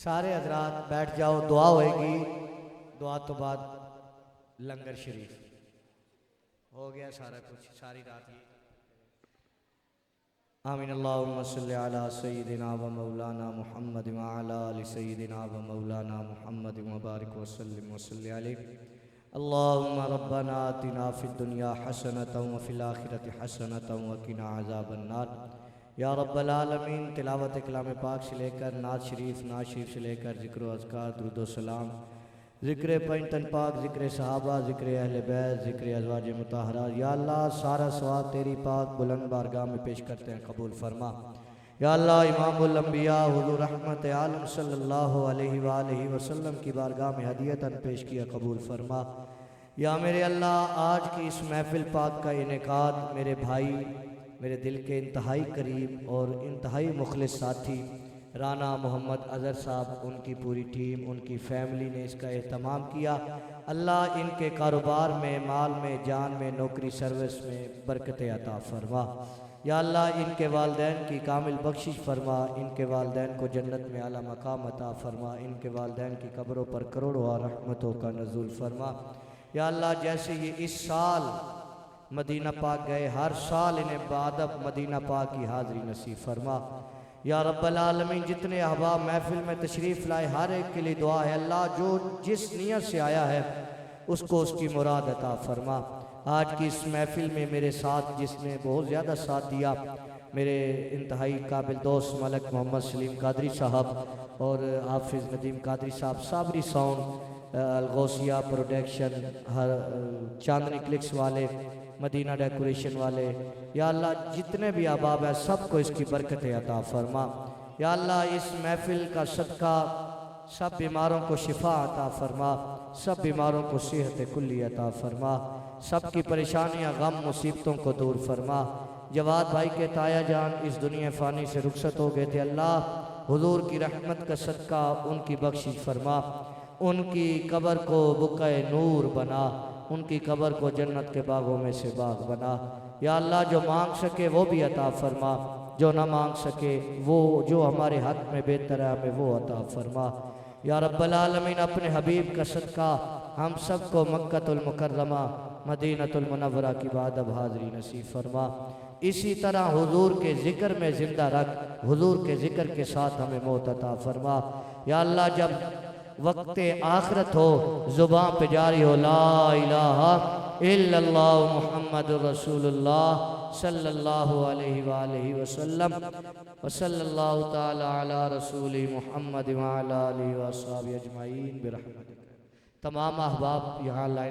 सारे हजरात बैठ जाओ, दुआ होएगी। दुआ तो बाद लंगर शरीफ हो गया सारा कुछ, सारी रात ही। आमीन। अल्लाहुम्मा सल्ली अला सय्यिदिना व मौलाना मुहम्मद व अला आलि सय्यिदिना व मौलाना मुहम्मद व बारिक व सल्लिम व सल्लि अलैहि। अल्लाहुम्मा रब्बना आतिना फिद दुनिया हसनतन व फिल आखिरति हसनतन व किना अज़ाबन नार। या रब्बल आलमीन, तिलावत कलाम पाक से लेकर नात शरीफ से लेकर ज़िक्र व अज़कार, दुरूद व सलाम, ज़िक्र पंजतन पाक, ज़िक्र सहाबा, ज़िक्र अहले बैत, ज़िक्र अज़वाज मुताहरा, या अल्लाह सारा सवाब तेरी पाक बुलंद बारगाह में पेश करते हैं, कबूल फरमा। या अल्लाह इमामुल अंबिया हुज़ूर रहमत आलम सल्लल्लाहु अलैहि वसल्लम की बारगाह में हदियतन पेश किया, कबूल फरमा। या मेरे अल्लाह, आज की इस महफिल पाक का इनेकाद मेरे भाई, मेरे दिल के इंतहाई करीब और इंतहाई मुखलिस साथी राना मोहम्मद अज़हर साहब, उनकी पूरी टीम, उनकी फैमिली ने इसका एहतमाम किया। अल्लाह इनके कारोबार में, माल में, जान में, नौकरी सर्विस में बरकत अता फरमा। या अल्लाह इनके वालदैन की कामिल बख्शिश फरमा, इनके वालदैन को जन्नत में आला मकाम अता फरमा, इनके वालदैन की कब्रों पर करोड़ों रहमतों का नज़ुल फरमा। या अल्लाह, जैसे ये इस साल मदीना पाक गए, हर साल इन्हें बादब मदीना पाक की हाज़री नसीब फरमा। या रब्बल आलमीन, जितने अहबाब महफिल में तशरीफ़ लाए, हर एक के लिए दुआ है अल्लाह, जो जिस नियत से आया है उसको उसकी मुराद अता फरमा। आज की इस महफिल में मेरे साथ जिसने बहुत ज़्यादा साथ दिया, मेरे इंतहाई काबिल दोस्त मलक मोहम्मद सलीम कादरी साहब और हाफिज़ नदीम कादरी साहब, साबरी साउंड, अलगौसिया प्रोडक्शन, हर चांदनी क्लिक्स वाले, मदीना डेकोरेशन वाले, या अल्लाह जितने भी अहबाब है सबको इसकी बरकत अता फरमा। या अल्लाह, इस महफिल का सदका सब बीमारों को शिफा अता फरमा, सब बीमारों को सेहत कुल्ली अता फरमा, सब की परेशानियाँ, गम, मुसीबतों को दूर फरमा। जवाद भाई के ताया जान इस दुनिया फ़ानी से रुखसत हो गए थे, अल्लाह हुजूर की रहमत का सदका उनकी बख्शिश फरमा, उनकी कब्र को बुक़े नूर बना, उनकी कब्र को जन्नत के बागों में से बाग बना। या अल्लाह, जो मांग सके वो भी अता फरमा, जो ना मांग सके वो जो हमारे हक़ में बेहतर है हमें वो अता फरमा। या रब्बल आलमीन, अपने हबीब का सदका हम सबको मक्कतुल मुकर्रमा, मदीनतुल मुनव्वरा की बादब हाज़री नसीब फरमा। इसी तरह हुजूर के ज़िक्र में ज़िंदा रख, हुजूर के ज़िक्र के साथ हमें मौत अता फरमा। या अल्लाह, जब वक्ते आखिरत हो, ज़ुबान पे जारी हो ला इलाहा इल्लल्लाह मुहम्मदुर रसूलुल्लाह सल्लल्लाहु अलैहि वसल्लम व सल्लल्लाहु ताला अला रसूली मुहम्मद व अला आलिहि व अस्हाबिहि अजमाइन बिरहमतिक। तमाम अहबाब यहाँ लाइन